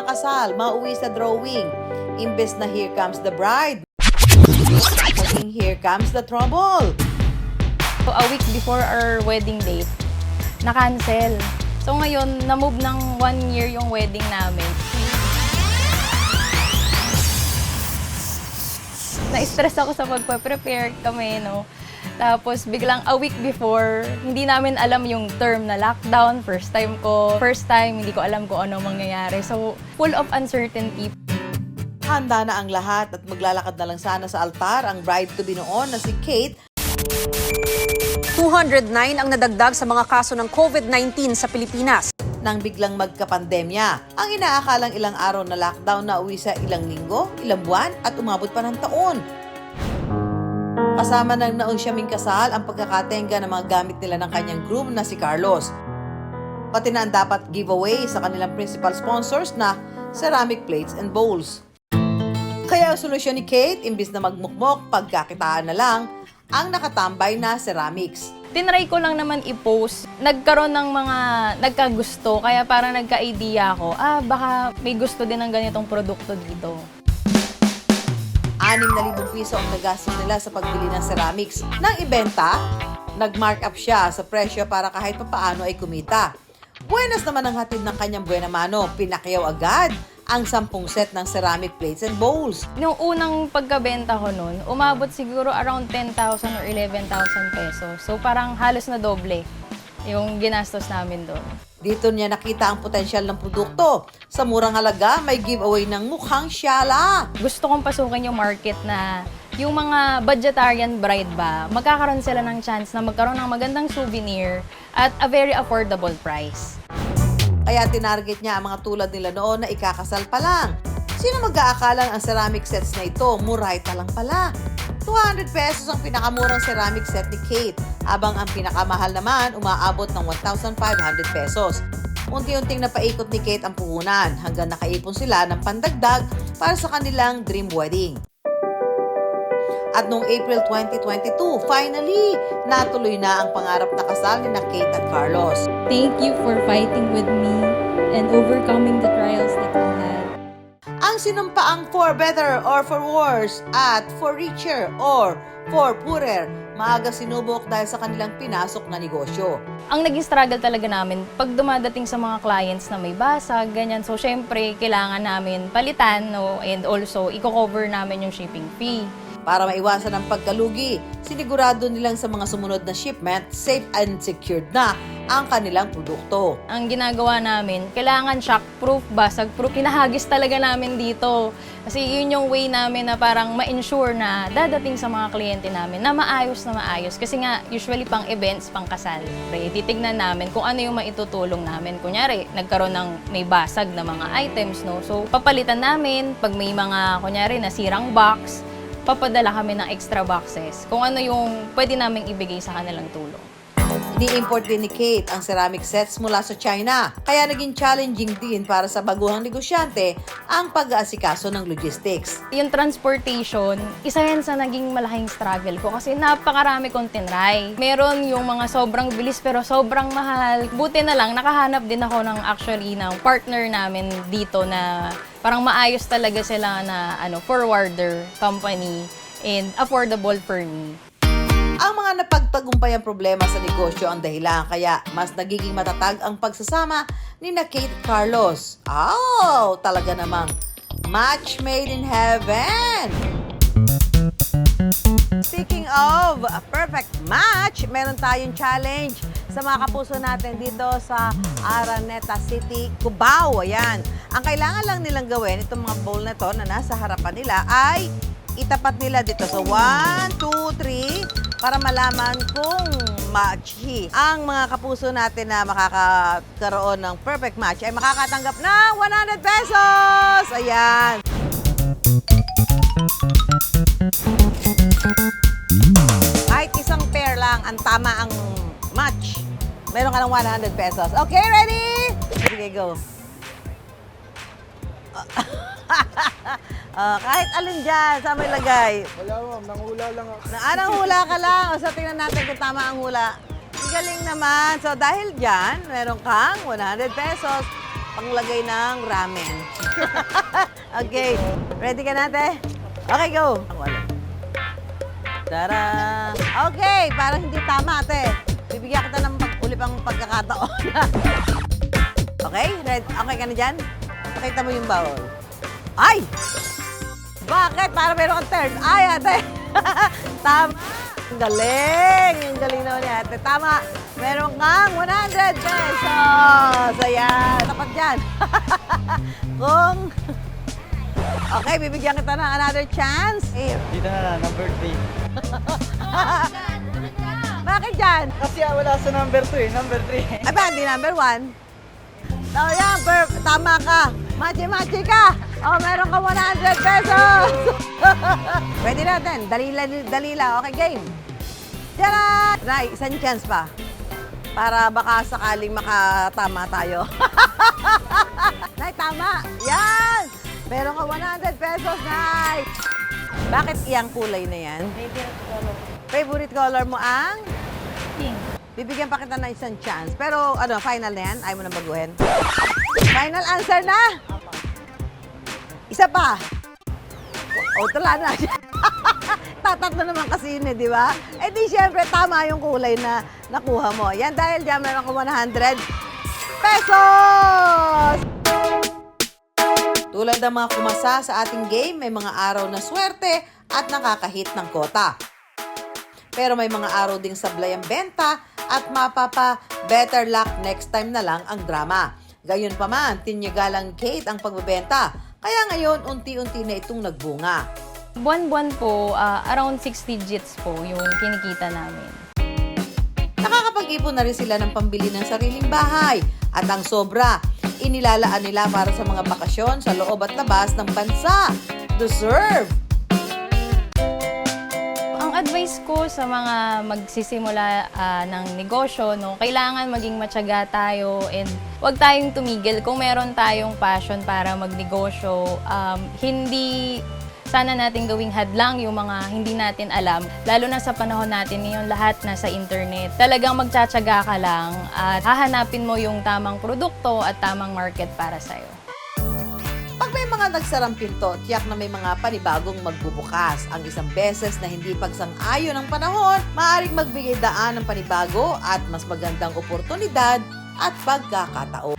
kasal, mauwi sa drawing. Imbes na here comes the bride, maging here comes the trouble. So, a week before our wedding date, na-cancel. So ngayon, na-move ng 1 year yung wedding namin. Na-stress ako sa pagpa-prepare kami, no? Tapos biglang a week before, hindi namin alam yung term na lockdown. First time ko. First time, hindi ko alam kung ano mangyayari. So, full of uncertainty. Handa na ang lahat at maglalakad na lang sana sa altar ang bride-to-be noon na si Kate. 209 ang nadagdag sa mga kaso ng COVID-19 sa Pilipinas. Nang biglang magkapandemya, ang inaakalang ilang araw na lockdown na uwi sa ilang linggo, ilang buwan at umabot pa ng taon. Kasama ng naong siyaming kasal ang pagkakatenga ng mga gamit nila ng kanyang groom na si Carlos. Pati na ang dapat giveaway sa kanilang principal sponsors na ceramic plates and bowls. Kaya ang solusyon ni Kate, imbis na magmukmok, pagkakitaan na lang, ang nakatambay na ceramics. Tinry ko lang naman i-post. Nagkaroon ng mga nagkagusto, kaya parang nagka-idea ako, baka may gusto din ng ganitong produkto dito. 6,000 piso ang nagastos nila sa pagbili ng ceramics. Nang ibenta, nag-mark up siya sa presyo para kahit papaano ay kumita. Buenas naman ang hatid ng kanyang buena mano, pinakyaw agad ang 10 set ng ceramic plates and bowls. Nung unang pagkabenta ko nun, umabot siguro around 10,000 or 11,000 pesos. So parang halos na doble yung ginastos namin doon. Dito niya nakita ang potensyal ng produkto. Sa murang halaga, may giveaway ng mukhang syala. Gusto kong pasukin yung market na yung mga budgetarian bride ba, magkakaroon sila ng chance na magkaroon ng magandang souvenir at a very affordable price. Kaya tinarget niya ang mga tulad nila noon na ikakasal pa lang. Sino mag-aakalang ang ceramic sets na ito, murayta lang pala. 200 pesos ang pinakamurang ceramic set ni Kate, habang ang pinakamahal naman umaabot ng 1,500 pesos. Unti-unting napaikot ni Kate ang puhunan hanggang nakaipon sila ng pandagdag para sa kanilang dream wedding. At noong April 2022, finally, natuloy na ang pangarap na kasal ni Kate at Carlos. Thank you for fighting with me and overcoming the trials that we had. Ang sinumpaang for better or for worse at for richer or for poorer, maaga sinubok dahil sa kanilang pinasok na negosyo. Ang naging struggle talaga namin, pag dumadating sa mga clients na may basag, ganyan, so syempre, kailangan namin palitan, no? And also, i-cover namin yung shipping fee. Para maiwasan ang pagkalugi, sinigurado nilang sa mga sumunod na shipment, safe and secured na ang kanilang produkto. Ang ginagawa namin, kailangan shockproof, basagproof. Pinahagis talaga namin dito. Kasi yun yung way namin na parang ma-ensure na dadating sa mga kliyente namin na maayos na maayos. Kasi nga, usually pang events, pang kasal. Titignan namin kung ano yung maitutulong namin. Kunyari, nagkaroon ng may basag na mga items, no? So, papalitan namin. Pag may mga, kunyari, nasirang box, papadala kami ng extra boxes kung ano yung pwede naming ibigay sa kanilang tulong. Ini-import din ni Kate ang ceramic sets mula sa China, kaya naging challenging din para sa baguhang negosyante ang pag-aasikaso ng logistics. Yung transportation, isa yan sa naging malaking struggle ko kasi napakarami kong tinry. Meron yung mga sobrang bilis pero sobrang mahal. Buti na lang, nakahanap din ako ng partner namin dito na parang maayos talaga sila na forwarder company and affordable for me. Ang mga napagtagumpay ang problema sa negosyo ang dahilan, kaya mas nagiging matatag ang pagsasama ni Kate at Carlos. Talaga namang match made in heaven! Speaking of a perfect match, meron tayong challenge sa mga kapuso natin dito sa Araneta City, Cubao. Ayan. Ang kailangan lang nilang gawin, itong mga bowl na to na nasa harapan nila, ay itapat nila dito. So, 1, 2, 3, para malaman kung matchy. Ang mga kapuso natin na makakaroon ng perfect match ay makakatanggap ng 100 pesos! Ayan. Kahit isang pair lang ang tama ang match, meron ka ng 100 pesos. Okay, ready? Sige, go. Kahit alin dyan, saan may lagay? Wala ma'am, nanghula lang ako. Anong hula ka lang? O so, tingnan natin kung tama ang hula. Ang galing naman. So, dahil dyan, meron kang 100 pesos. panglagay ng ramen. Okay. Ready ka na, ate? Okay, go. Tara! Okay, parang hindi tama, ate. Bibigyan kita ng uli pang pagkakataon. Okay? Okay ka na dyan? Pakita mo yung bowl. Ay! Bakit? Para meron kang turn. Ay, ate! Tama! Ang galing! Ang galing naman ni ate. Tama! Meron kang 100 pesos! Ayan! Tapat dyan. Kung... Okay, bibigyan kita ng another chance. Here. Dito na, number 3. Bakit dyan? Kasi wala sa number 2 number 3. Ay ba, hindi number 1? So yan, tama ka. Machi-machi ka. Oh, meron ka 100 pesos. Pwede natin. Dalila. Okay, game. Tara! Nay, isang chance pa. Para baka sakaling makatama tayo. Nay, tama. Yan! Meron ka 100 pesos, Nay. Bakit iyang kulay na yan? Favorite color mo ang? Pink. Bibigyan pa kita ng isang chance. Pero ano, final na yan? Ayaw mo nang baguhin? Final answer na? Isa pa. O, tala na. Tatatlo naman kasi yun eh, di ba? Eh di syempre, tama yung kulay na nakuha mo. Yan, dahil dyan meron ka 100 pesos! Tulad ng mga kumasa sa ating game, may mga araw na swerte at nakakahit ng kota. Pero may mga araw ding sablay ang benta at mapapa better luck next time na lang ang drama. Gayon pa man, tinyaga Kate ang pagbebenta. Kaya ngayon, unti-unti na itong nagbunga. Buwan-buwan po, around 6 digits po yung kinikita namin. Nakakapag-ipon na rin sila ng pambili ng sariling bahay. At ang sobra, inilalaan nila para sa mga bakasyon sa loob at labas ng bansa. Deserve! Ang advice ko sa mga magsisimula ng negosyo, no, kailangan maging matyaga tayo and huwag tayong tumigil. Kung meron tayong passion para magnegosyo, hindi sana natin gawing hadlang yung mga hindi natin alam. Lalo na sa panahon natin ngayon, lahat nasa internet. Talagang magtsatsaga ka lang at hahanapin mo yung tamang produkto at tamang market para sa'yo. Pag may mga nagsarang pinto, tiyak na may mga panibagong magbubukas. Ang isang beses na hindi pagsang-ayon ng panahon, maaaring magbigay daan ng panibago at mas magandang oportunidad at pagkakataon.